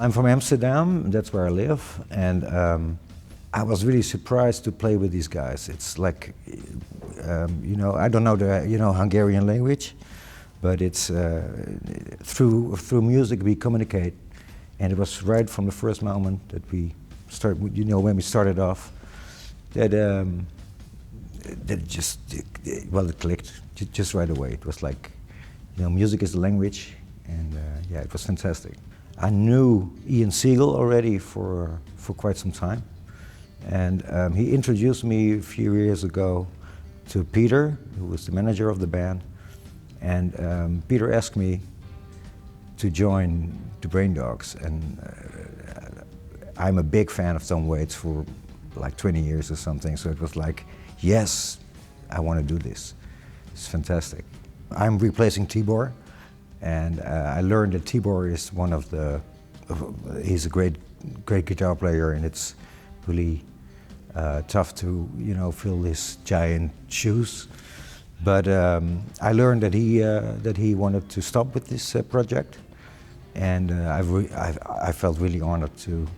I'm from Amsterdam, that's where I live, and I was really surprised to play with these guys. It's like, you know, I don't know the Hungarian language, but it's through music we communicate, and it was right from the first moment that we started. You know, when we started off, that it clicked just right away. It was like, you know, music is the language, and yeah, it was fantastic. I knew Ian Siegel already for quite some time, and he introduced me a few years ago to Peter, who was the manager of the band, and Peter asked me to join the Braindogs, and I'm a big fan of Tom Waits for like 20 years or something, so it was like, yes, I want to do this. It's fantastic. I'm replacing Tibor, and I learned that Tibor is one of the, he's a great guitar player, and it's really tough to, you know, fill his giant shoes. But I learned that he wanted to stop with this project, and I felt really honored to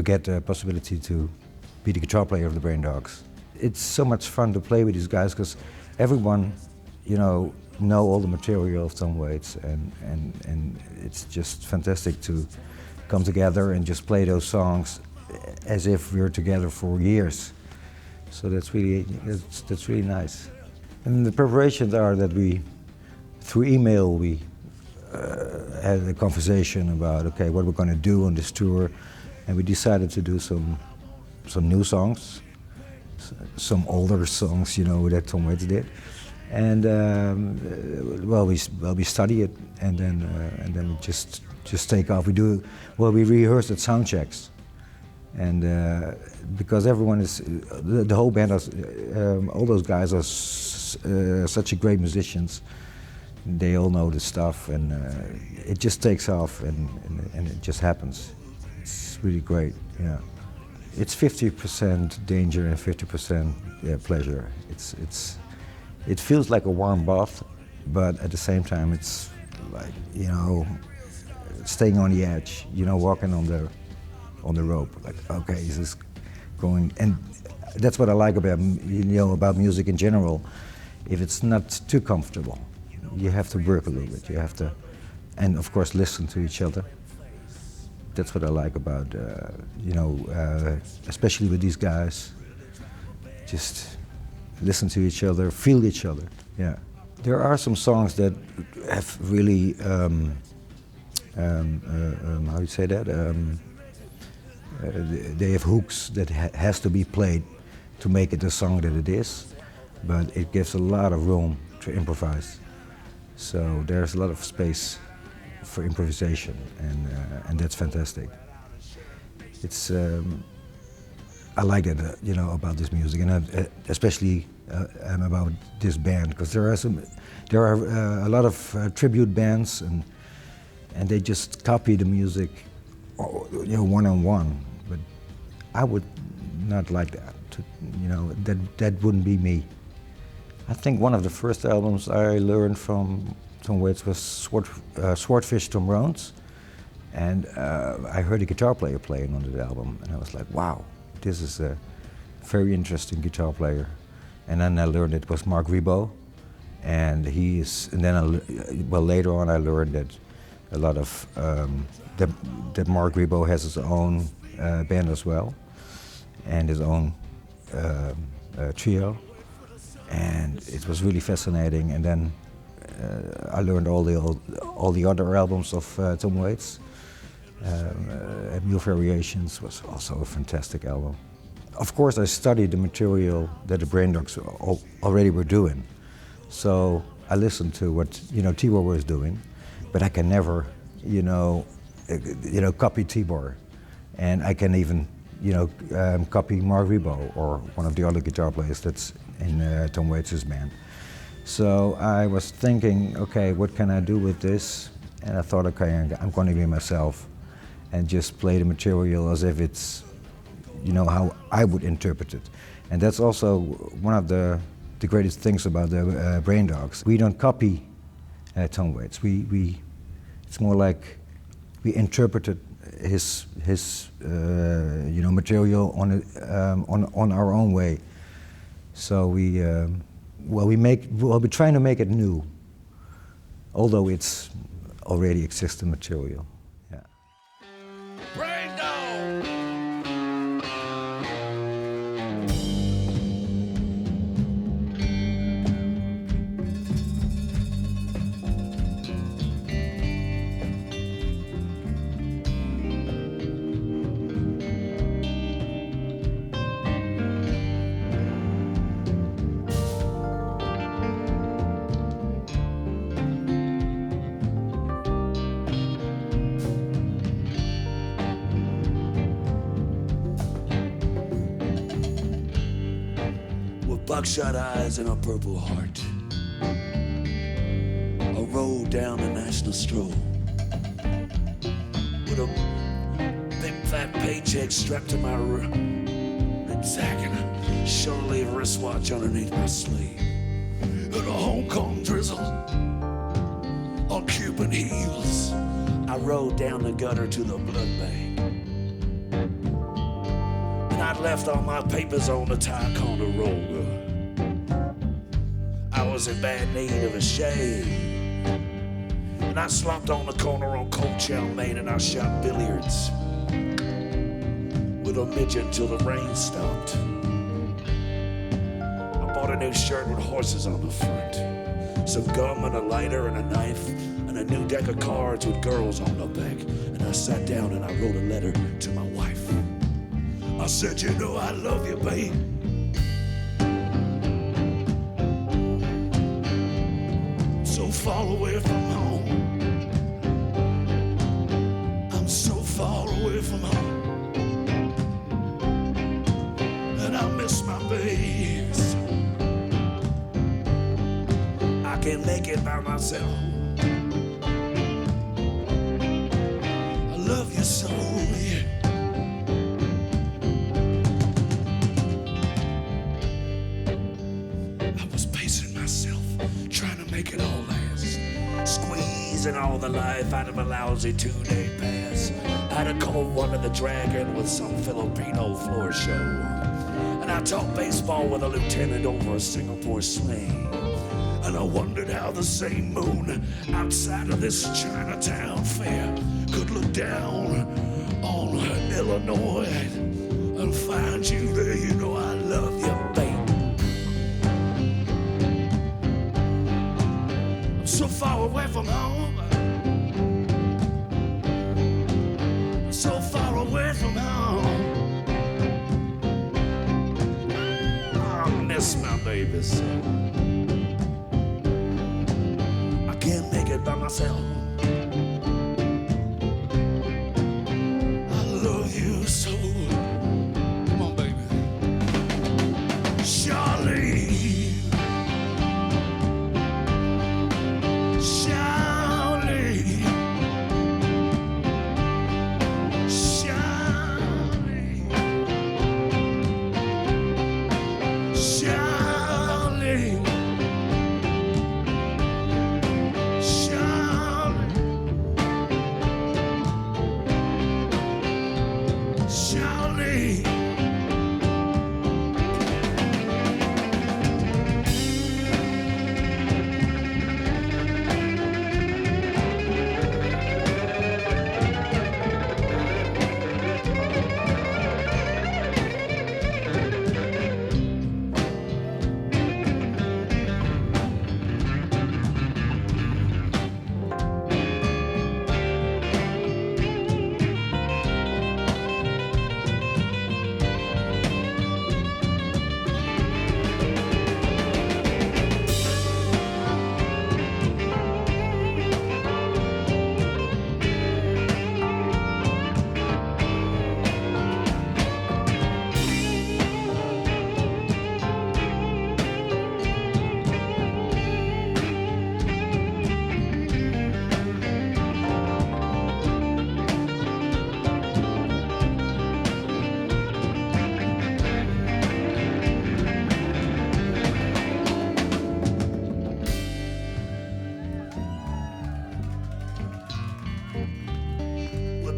get the possibility to be the guitar player of the Braindogs. It's so much fun to play with these guys because everyone, you know all the material of Tom Waits, and it's just fantastic to come together and just play those songs as if we were together for years. So that's really nice. And the preparations are that we, through email, we had a conversation about, okay, what we're going to do on this tour, and we decided to do some new songs, some older songs, you know, that Tom Waits did. And we study it, and then we just take off. We rehearse at sound checks, and because everyone is, the whole band is, all those guys are such a great musicians. They all know the stuff, and it just takes off, and it just happens. It's really great, yeah. It's 50% danger and 50% pleasure. It feels like a warm bath, but at the same time it's like, you know, staying on the edge, you know, walking on the rope. Like, okay, is this going? And that's what I like about, you know, about music in general. If it's not too comfortable, you have to work a little bit. You have to, and of course, listen to each other. That's what I like about, you know, especially with these guys. Just listen to each other, feel each other. Yeah, there are some songs that have really, how do you say that? They have hooks that has to be played to make it the song that it is, but it gives a lot of room to improvise. So there's a lot of space for improvisation, and that's fantastic. It's I like it, you know, about this music, and especially about this band, because there are a lot of tribute bands, and they just copy the music, you know, one-on-one. But I would not like that. You know, that wouldn't be me. I think one of the first albums I learned from Tom Waits was Swordfish Trombones, and I heard a guitar player playing on the album, and I was like, wow, this is a very interesting guitar player. And then I learned it was Mark Ribot, and later on I learned that a lot of that Mark Ribot has his own band as well, and his own trio, and it was really fascinating. And then I learned all the other albums of Tom Waits. Mule Variations was also a fantastic album. Of course, I studied the material that the Braindogs already were doing, so I listened to what, you know, Tibor was doing, but I can never, you know, copy Tibor, and I can even, you know, copy Mark Ribot or one of the other guitar players that's in Tom Waits' band. So I was thinking, okay, what can I do with this? And I thought, okay, I'm going to be myself and just play the material as if it's, you know, how I would interpret it. And that's also one of the greatest things about the Braindogs. We don't copy Tom Waits. It's more like we interpreted his material on our own way. So we're trying to make it new, although it's already existing material. Yeah. Braindogs! Buckshot eyes and a purple heart, I rode down the National Stroll with a big fat paycheck strapped to my rucksack and a short-sleeve wristwatch underneath my sleeve, and a Hong Kong drizzle on Cuban heels. I rode down the gutter to the blood bank, and I'd left all my papers on the Ticonderoga. I was in bad need of a shave, and I slopped on the corner on Cold Chow Main, and I shot billiards with a midget till the rain stopped. I bought a new shirt with horses on the front, some gum and a lighter and a knife, and a new deck of cards with girls on the back, and I sat down and I wrote a letter to my wife. I said, you know I love you, babe. So far away from home, I'm so far away from home, and I miss my babies. I can't make it by myself. I love you so, yeah. I was pacing myself, trying to make it all last, squeezing all the life out of a lousy 2-day pass. I'd have called one of the Dragon with some Filipino floor show, and I talked baseball with a lieutenant over a Singapore sling, and I wondered how the same moon outside of this Chinatown fair could look down on Illinois and find you there. You know I love you, babe. So far away from home, so far away from home. I miss my baby so. I can't make it by myself. I love you so. Come on, baby. Charlie. Charlie.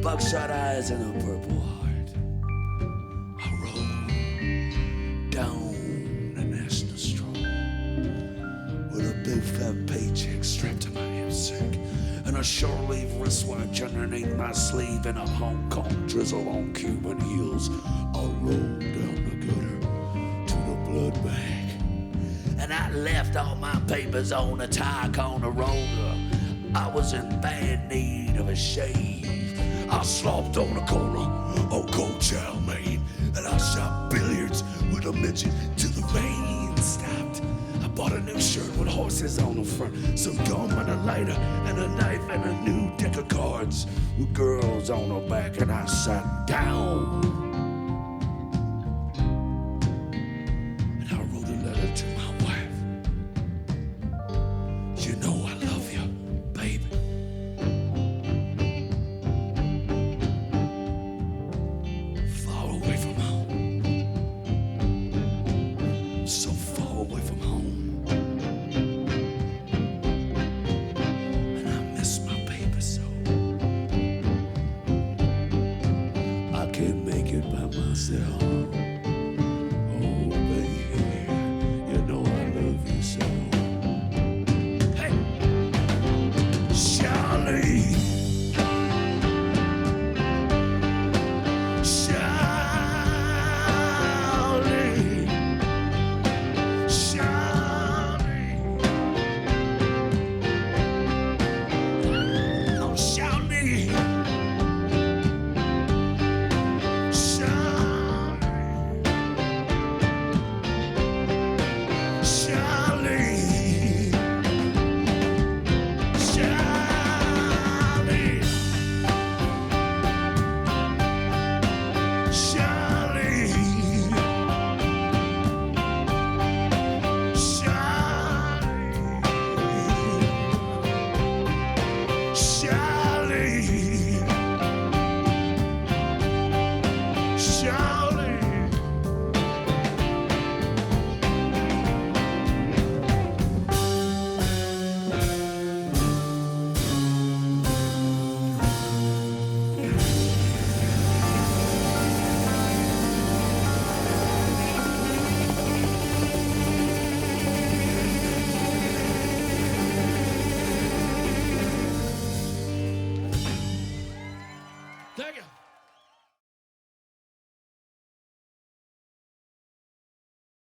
buckshot eyes and a purple heart. I rode down the National Stroll with a big fat paycheck strapped to my hip sack and a short sleeve wristwatch underneath my sleeve and a Hong Kong drizzle on Cuban heels. I rolled down the gutter to the blood bag, and I left all my papers on the tire corner roller. I was in bad need of a shave. I slopped on the corner on Cold Chow Main, and I shot billiards with a midget till the vein stopped. I bought a new shirt with horses on the front, some gum and a lighter and a knife and a new deck of cards with girls on the back, and I sat down